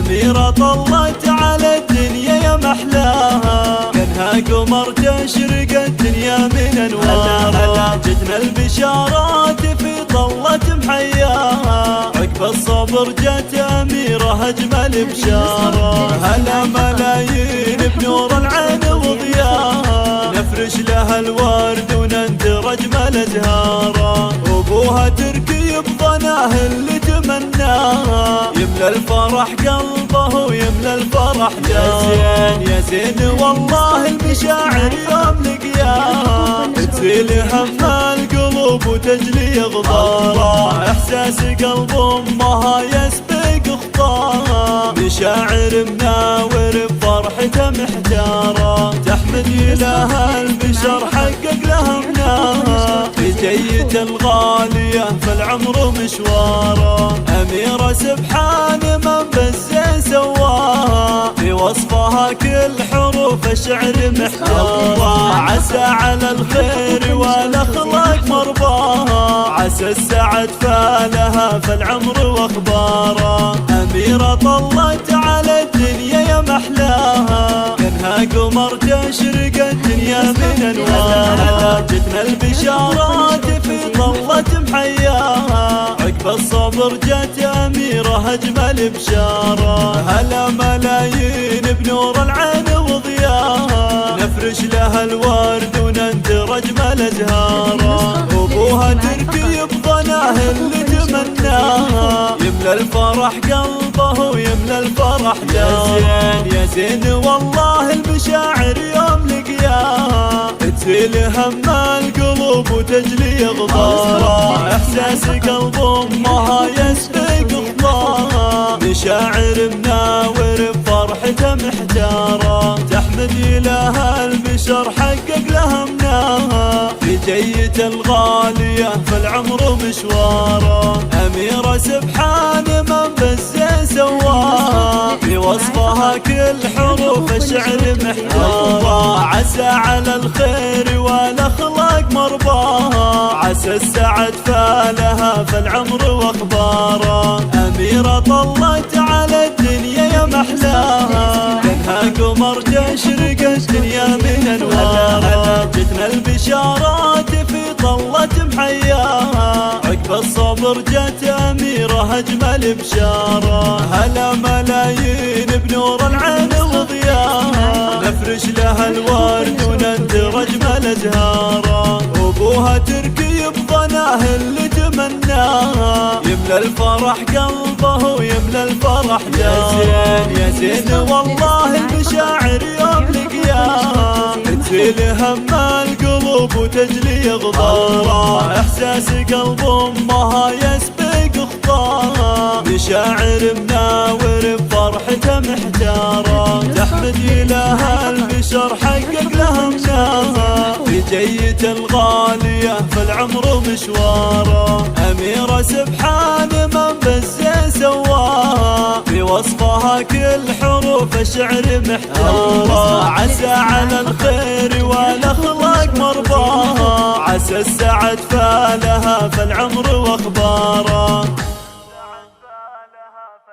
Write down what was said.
أميرة طلت على الدنيا يا محلاها، كانها قمر تشرق الدنيا من أنوارها. جتنا البشارات في طلة محياها، عقب الصبر جت أميرة أجمل بشارة. هلا ملايين بنور العين وضياها، نفرش لها الورد وننثر أجمل أزهارها. أبوها تركي بظناه اللي تمناها، يملى الفرح قلبه ويملى الفرح داره. يا زين والله المشاعر يوم لقياها، تزيل هم القلوب وتجلي غبارها. إحساس قلب أمها يسبق خطاها، مشاعر مناور بفرحته محتارة. تحمد إله البشر حقق لها مناها، بجية الغالية في العمر مشوارة. أميرة سبحان من بالزين سواها، في وصفها كل حروف الشعر محتارة. عسى على الخير والأخلاق مرضاها، عسى السعد فالها في العمر واخباره. أميرة طلت على الدنيا يا محلاها، كانها قمر تشرق الدنيا من أنوارها. جتنا البشارات في طلة محياها، عقب الصبر جت أميرة أجمل بشارة. هلا ملايين بنور العين وضياها، نفرش لها الورد وننثر أجمل أزهارها. أبوها تركي بظناه اللي تمناها، يملى الفرح قلبه ويملى الفرح داره. يا زين والله المشاعر يوم لقياها، تزيل هم القلوب وتجلي غبارها. إحساس قلب أمها يسبق خطاها، مشاعر مناور بفرحته محتارة. تحمد إله البشر حقق لها مناها، بجية الغالية في العمر مشوارة. أميرة سبحان من بالزين سواها، في وصفها كل حروف الشعر محتارة. عسى على الخير والأخلاق مرضاها، عسى السعد فالها في العمر واخباره. أميرة طلت على الدنيا يا محلاها، كانها قمر تشرق الدنيا من أنوارها. جتنا البشارات في طلة محياها، عقب الصبر جت أميرة أجمل بشارة. هلا ملايين بنور العين وضياها، نفرش لها الورد وننثر أجمل أزهارها. أبوها تركي بظناه اللي تمناها، يملى الفرح قلبه ويملى الفرح داره. يا زين والله المشاعر يوم لقياها، تزيل هم القلوب وتجلي غبارها. إحساس قلب أمها يسبق خطاها، مشاعر مناور بفرحته محتارة. تحمد إله البشر حقق لها مناها، بجية الغالية في العمر مشواره. أميرة سبحان من بالزين سواها، في وصفها كل حروف الشعر محتارة. عسى على الخير